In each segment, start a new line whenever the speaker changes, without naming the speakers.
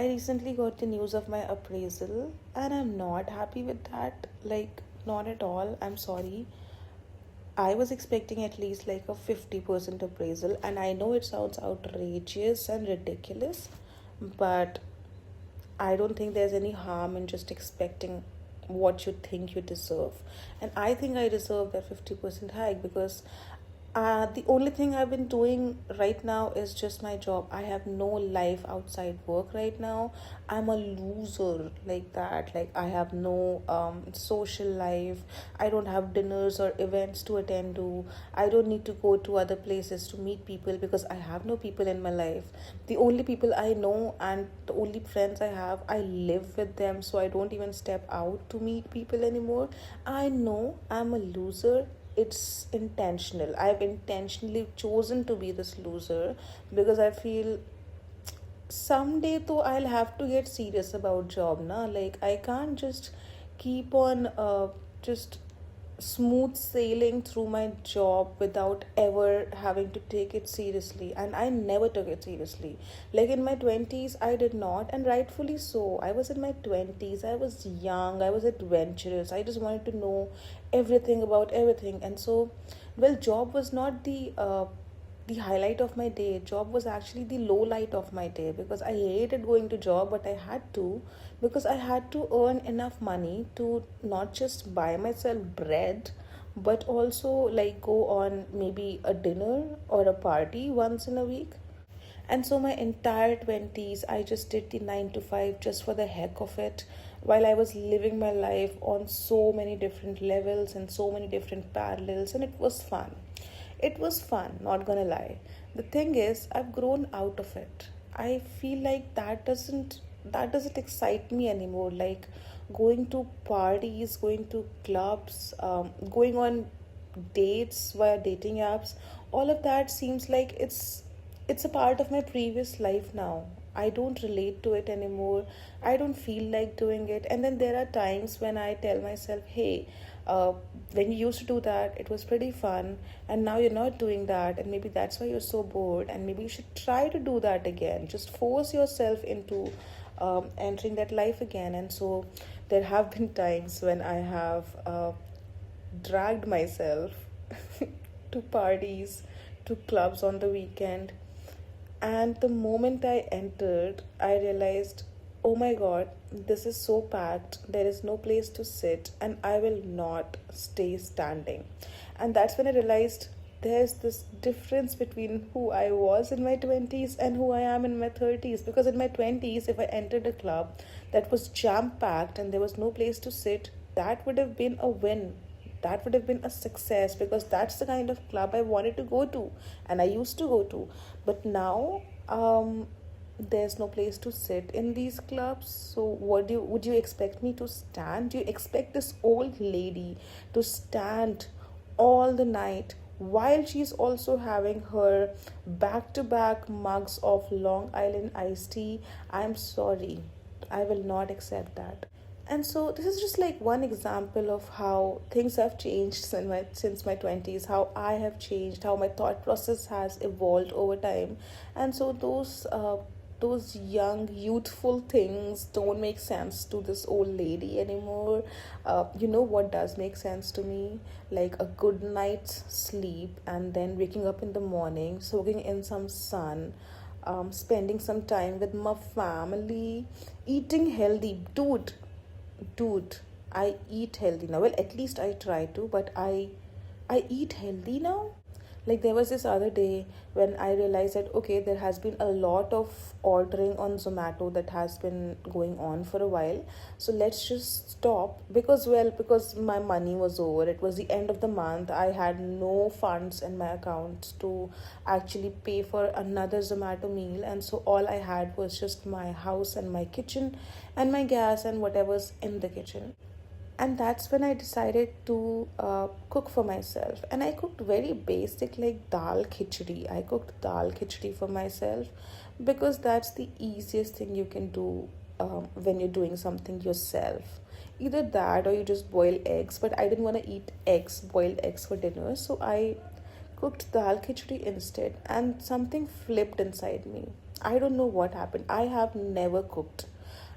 I recently got the news of my appraisal and I'm not happy with that. Like, not at all. I'm sorry. I was expecting at least like a 50% appraisal, and I know it sounds outrageous and ridiculous, but I don't think there's any harm in just expecting what you think you deserve. And I think I deserve that 50% hike because the only thing I've been doing right now is just my job. I have no life outside work right now. I'm a loser like that. Like, I have no social life. I don't have dinners or events to attend to. I don't need to go to other places to meet people because I have no people in my life. The only people I know and the only friends I have, I live with them, so I don't even step out to meet people anymore. I know I'm a loser. It's intentional. I've intentionally chosen to be this loser because I feel someday though I'll have to get serious about job na. Like, I can't just keep on just smooth sailing through my job without ever having to take it seriously, and I never took it seriously. Like, in my 20s I did not, and rightfully so. I was in my 20s, I was young, I was adventurous, I just wanted to know everything about everything. And so, well, job was not the highlight of my day. Job was actually the low light of my day because I hated going to job, but I had to, because I had to earn enough money to not just buy myself bread, but also like go on maybe a dinner or a party once in a week. And so my entire 20s, I just did the 9 to 5 just for the heck of it, while I was living my life on so many different levels and so many different parallels, and it was fun. It was fun, not gonna lie. The thing is, I've grown out of it. I feel like that doesn't excite me anymore. Like, going to parties, going to clubs, going on dates via dating apps, all of that seems like it's a part of my previous life now. I don't relate to it anymore. I don't feel like doing it. And then there are times when I tell myself, hey, uh, when you used to do that, it was pretty fun, and now you're not doing that, and maybe that's why you're so bored, and maybe you should try to do that again. Just force yourself into entering that life again. And so, there have been times when I have dragged myself to parties, to clubs on the weekend. And the moment I entered, I realized, oh my god, this is so packed. There is no place to sit, and I will not stay standing. And that's when I realized there's this difference between who I was in my 20s and who I am in my 30s. Because in my 20s, if I entered a club that was jam packed and there was no place to sit, that would have been a win. That would have been a success because that's the kind of club I wanted to go to and I used to go to. But now, there's no place to sit in these clubs. So what do you would you expect me to stand? Do you expect this old lady to stand all the night while she's also having her back to back mugs of Long Island iced tea? I'm sorry, I will not accept that. And so this is just like one example of how things have changed since my 20s, how I have changed, how my thought process has evolved over time. And so those young youthful things don't make sense to this old lady anymore. You know what does make sense to me? Like a good night's sleep and then waking up in the morning, soaking in some sun, spending some time with my family, eating healthy. Dude, I eat healthy now. Well, at least I try to, but I eat healthy now. Like, there was this other day when I realized that okay, there has been a lot of ordering on Zomato that has been going on for a while. So let's just stop because, well, because my money was over. It was the end of the month. I had no funds in my account to actually pay for another Zomato meal, and so all I had was just my house and my kitchen and my gas and whatever's in the kitchen. And that's when I decided to cook for myself. And I cooked very basic, like dal khichdi. I cooked dal khichdi for myself because that's the easiest thing you can do when you're doing something yourself. Either that or you just boil eggs, but I didn't want to eat boiled eggs for dinner, so I cooked dal khichdi instead, and something flipped inside me. I don't know what happened. I have never cooked.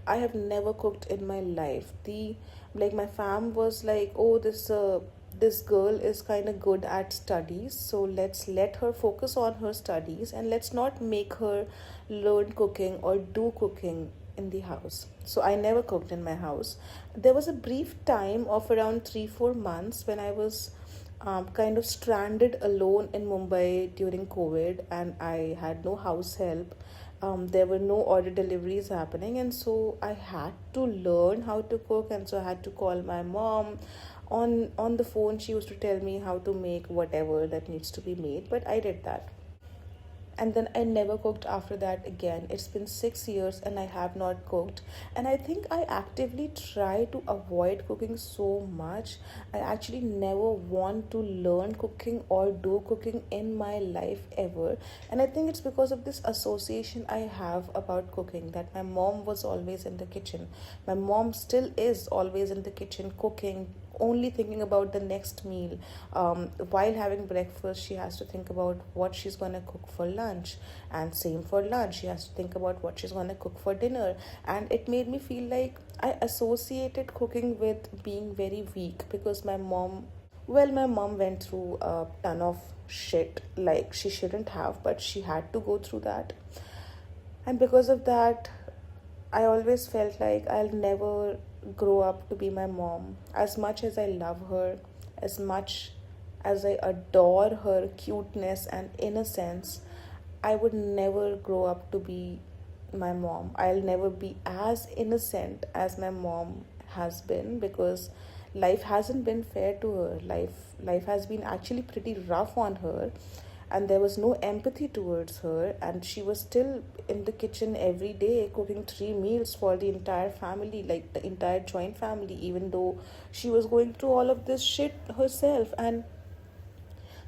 I have never cooked in my life. The like my fam was like, oh, this girl is kind of good at studies, so let's let her focus on her studies and let's not make her learn cooking or do cooking in the house. So I never cooked in my house. There was a brief time of around 3 4 months when I was kind of stranded alone in Mumbai during COVID, and I had no house help. There were no order deliveries happening, and so I had to learn how to cook. And so I had to call my mom. On the phone, she used to tell me how to make whatever that needs to be made, but I did that, and then I never cooked after that again. It's been 6 years and I have not cooked. And I think I actively try to avoid cooking so much. I actually never want to learn cooking or do cooking in my life ever. And I think it's because of this association I have about cooking, that my mom was always in the kitchen. My mom still is always in the kitchen cooking, only thinking about the next meal. While having breakfast, she has to think about what she's going to cook for lunch, and same for lunch, she has to think about what she's going to cook for dinner. And it made me feel like I associated cooking with being very weak, because my mom went through a ton of shit, like she shouldn't have, but she had to go through that. And because of that, I always felt like I'll never grow up to be my mom. As much as I love her, as much as I adore her cuteness and innocence, I would never grow up to be my mom. I'll never be as innocent as my mom has been, because life hasn't been fair to her. Life has been actually pretty rough on her, and there was no empathy towards her, and she was still in the kitchen every day cooking 3 meals for the entire family, like the entire joint family, even though she was going through all of this shit herself. And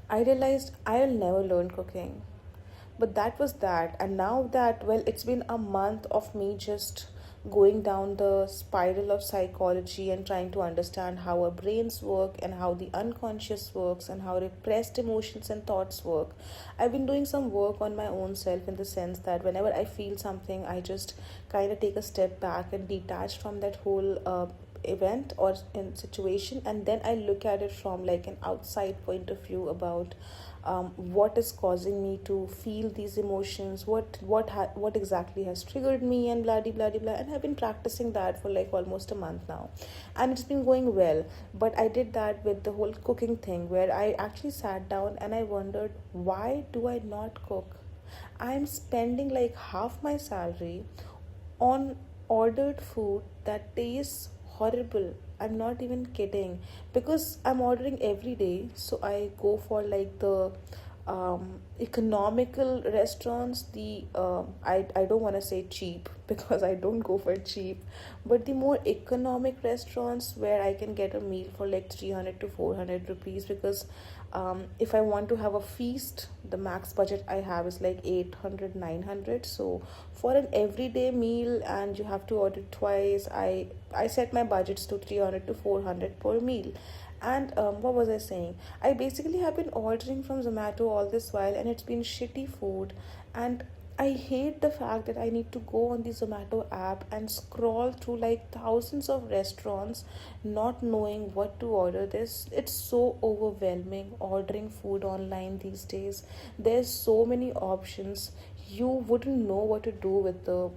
I realized I'll never learn cooking. But that was that. And now that, well, it's been a month of me just going down the spiral of psychology and trying to understand how our brains work and how the unconscious works and how repressed emotions and thoughts work. I've been doing some work on my own self, in the sense that whenever I feel something, I just kind of take a step back and detach from that whole event or in situation, and then I look at it from like an outside point of view about what is causing me to feel these emotions, what exactly has triggered me, and blah blah blah blah. And I've been practicing that for like almost a month now, and it's been going well. But I did that with the whole cooking thing, where I actually sat down and I wondered, why do I not cook? I'm spending like half my salary on ordered food that tastes horrible. I'm not even kidding, because I'm ordering every day. So I go for like the economical restaurants. I don't want to say cheap because I don't go for cheap, but the more economic restaurants where I can get a meal for like 300 to 400 rupees. Because if I want to have a feast, the max budget I have is like 800 900. So for an everyday meal, and you have to order twice, I set my budgets to 300 to 400 per meal. And what was I saying? I basically have been ordering from Zomato all this while, and it's been shitty food. And I hate the fact that I need to go on the Zomato app and scroll through like thousands of restaurants, not knowing what to order. It's so overwhelming ordering food online these days. There's so many options. You wouldn't know what to do with the,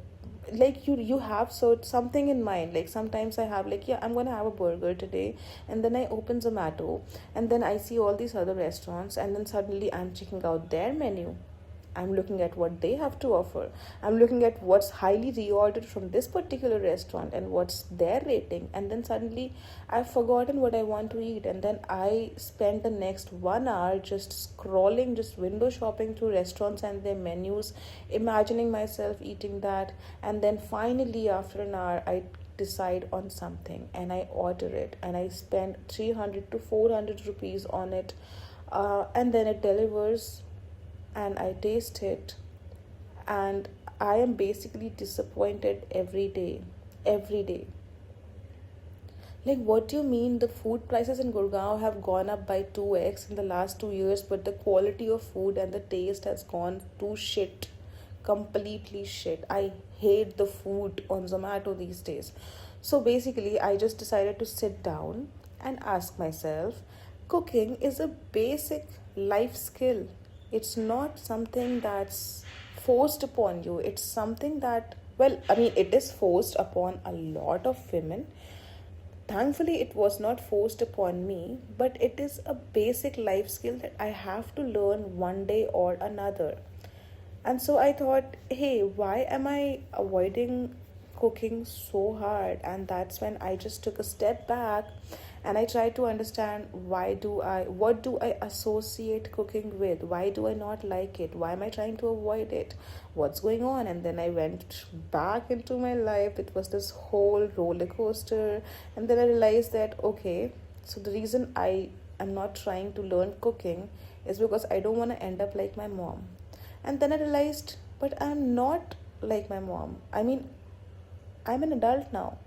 like, you have something in mind. Like sometimes I have like, yeah, I'm gonna have a burger today, and then I open Zomato, and then I see all these other restaurants, and then suddenly I'm checking out their menu. I'm looking at what they have to offer. I'm looking at what's highly reordered from this particular restaurant and what's their rating. And then suddenly I've forgotten what I want to eat. And then I spend the next 1 hour just scrolling, just window shopping through restaurants and their menus, imagining myself eating that. And then finally, after an hour, I decide on something and I order it, and I spend 300 to 400 rupees on it. And then it delivers, and I taste it, and I am basically disappointed every day. Every day. Like, what do you mean the food prices in Gurgaon have gone up by 2x in the last 2 years, but the quality of food and the taste has gone to shit? completely shit. I hate the food on Zomato these days. So basically, I just decided to sit down and ask myself, cooking is a basic life skill. It's not something that's forced upon you. It's something that, well, I mean, it is forced upon a lot of women. Thankfully, it was not forced upon me, but it is a basic life skill that I have to learn one day or another. And so I thought, hey, why am I avoiding cooking so hard? And that's when I just took a step back and I tried to understand what do I associate cooking with? Why do I not like it? Why am I trying to avoid it? What's going on? And then I went back into my life. It was this whole roller coaster. And then I realized that, okay, so the reason I am not trying to learn cooking is because I don't want to end up like my mom. And then I realized, but I'm not like my mom. I mean, I'm an adult now.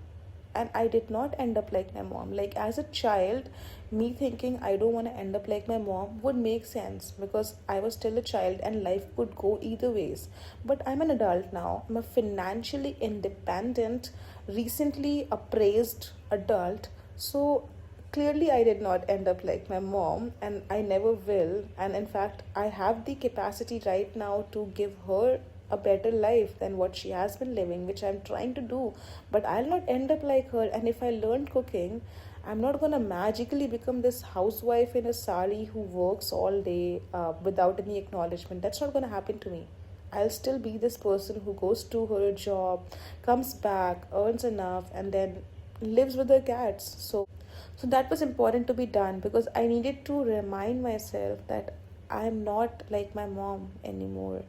And I did not end up like my mom. Like, as a child, me thinking I don't want to end up like my mom would make sense because I was still a child and life could go either ways. But I'm an adult now. I'm a financially independent, recently appraised adult. So clearly, I did not end up like my mom, and I never will. And in fact, I have the capacity right now to give her a better life than what she has been living, which I'm trying to do. But I'll not end up like her. And if I learn cooking, I'm not gonna magically become this housewife in a sari who works all day without any acknowledgement. That's not gonna happen to me. I'll still be this person who goes to her job, comes back, earns enough, and then lives with her cats. So that was important to be done because I needed to remind myself that I'm not like my mom anymore.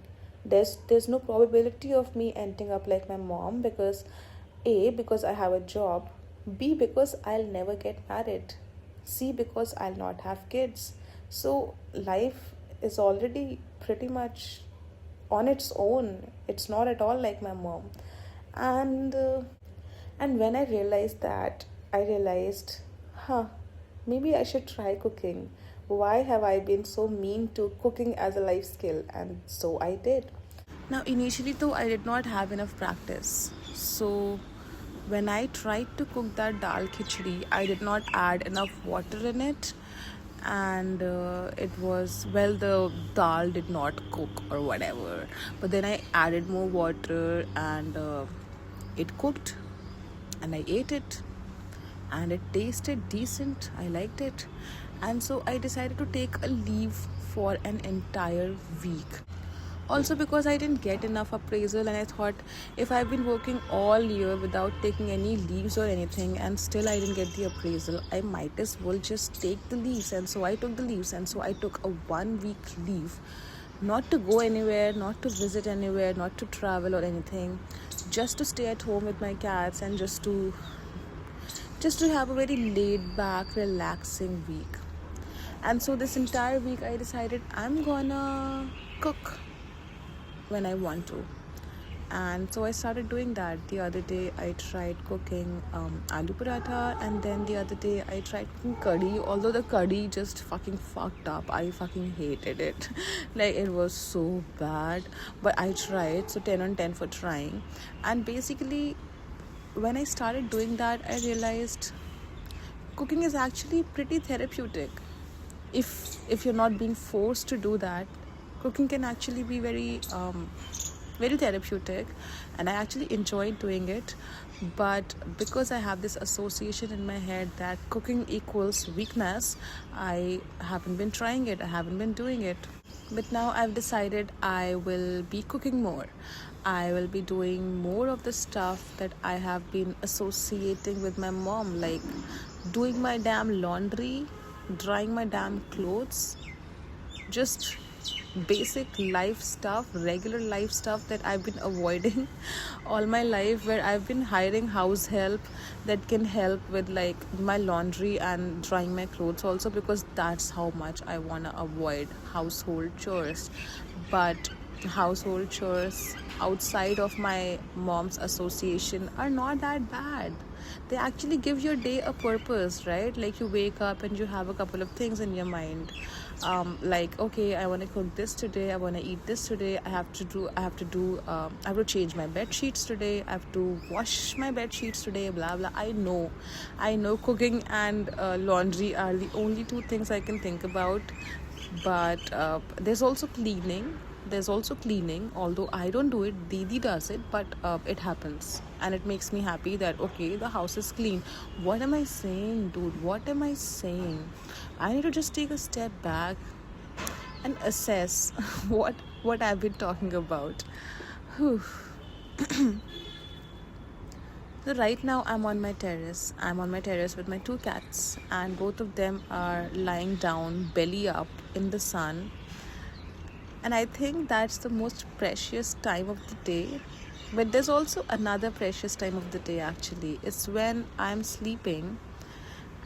There's no probability of me ending up like my mom because A, because I have a job, B, because I'll never get married, C, because I'll not have kids. So life is already pretty much on its own. It's not at all like my mom. And and when I realized that, I realized, huh, maybe I should try cooking. Why have I been so mean to cooking as a life skill? And so I did. Now, initially, though, I did not have enough practice. So, when I tried to cook that dal khichdi, I did not add enough water in it. And it was, well, the dal did not cook or whatever. But then I added more water and it cooked and I ate it and it tasted decent. I liked it. And so I decided to take a leave for an entire week. Also because I didn't get enough appraisal and I thought if I've been working all year without taking any leaves or anything and still I didn't get the appraisal, I might as well just take the leaves. And so I took the leaves and so I took a 1 week leave, not to go anywhere, not to visit anywhere, not to travel or anything, just to stay at home with my cats and just to have a very laid back, relaxing week. And so this entire week I decided I'm gonna cook when I want to. And so I started doing that. The other day I tried cooking aloo paratha, and then the other day I tried cooking curry, although the curry just fucking fucked up. I fucking hated it. Like, it was so bad, but I tried, so 10 on 10 for trying. And basically when I started doing that, I realized cooking is actually pretty therapeutic. If you're not being forced to do that, cooking can actually be very therapeutic, and I actually enjoyed doing it. But because I have this association in my head that cooking equals weakness, I haven't been trying it, I haven't been doing it. But now I've decided I will be cooking more. I will be doing more of the stuff that I have been associating with my mom, like doing my damn laundry, drying my damn clothes, just basic life stuff, regular life stuff that I've been avoiding all my life, where I've been hiring house help that can help with like my laundry and drying my clothes also, because that's how much I want to avoid household chores. But household chores outside of my mom's association are not that bad. They actually give your day a purpose, right? Like you wake up and you have a couple of things in your mind. Like, okay, I want to cook this today, I want to eat this today, I have to change my bed sheets today, I have to wash my bed sheets today, blah blah. I know cooking and laundry are the only two things I can think about. But there's also cleaning, although I don't do it, Didi does it, but it happens and it makes me happy that okay, the house is clean. What am I saying, dude? What am I saying? I need to just take a step back and assess what I've been talking about. Whew. So right now I'm on my terrace. I'm on my terrace with my two cats, and both of them are lying down belly up in the sun. And I think that's the most precious time of the day. But there's also another precious time of the day actually. It's when I'm sleeping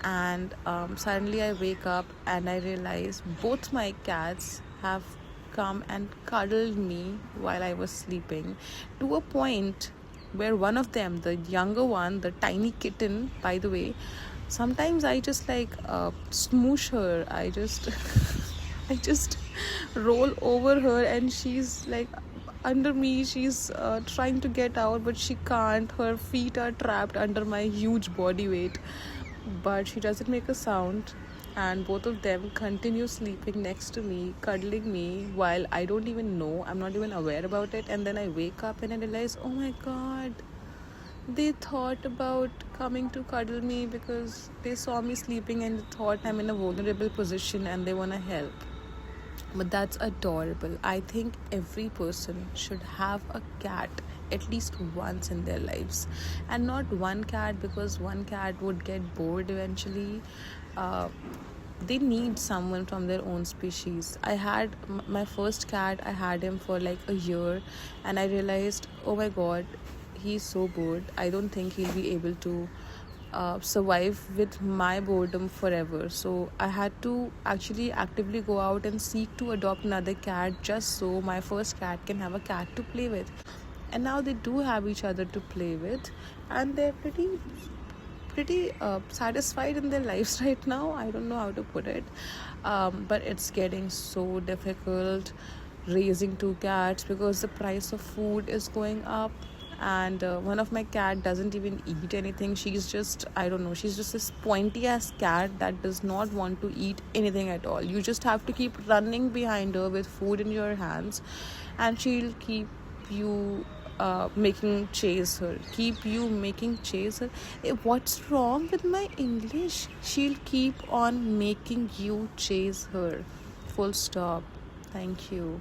and suddenly I wake up and I realize both my cats have come and cuddled me while I was sleeping, to a point where one of them, the younger one, the tiny kitten, by the way, sometimes I just like smoosh her. I just I just roll over her and she's like under me. She's trying to get out, but she can't. Her feet are trapped under my huge body weight, but she doesn't make a sound. And both of them continue sleeping next to me, cuddling me while I don't even know, I'm not even aware about it. And then I wake up and I realize, oh my god, they thought about coming to cuddle me because they saw me sleeping and thought I'm in a vulnerable position and they want to help. But that's adorable. I think every person should have a cat at least once in their lives, and not one cat because one cat would get bored eventually. uh, they need someone from their own species. I had my first cat, I had him for like a year, and I realized, oh my god, he's so bored. I don't think he'll be able to survive with my boredom forever. So I had to actually actively go out and seek to adopt another cat just so my first cat can have a cat to play with. And now they do have each other to play with, and they're pretty satisfied in their lives right now. I don't know how to put it, but it's getting so difficult raising two cats because the price of food is going up. And one of my cat doesn't even eat anything. She's just, I don't know, she's just this pointy ass cat that does not want to eat anything at all. You just have to keep running behind her with food in your hands, and she'll keep you keep you making chase her. What's wrong with my English? She'll keep on making you chase her, full stop. Thank you.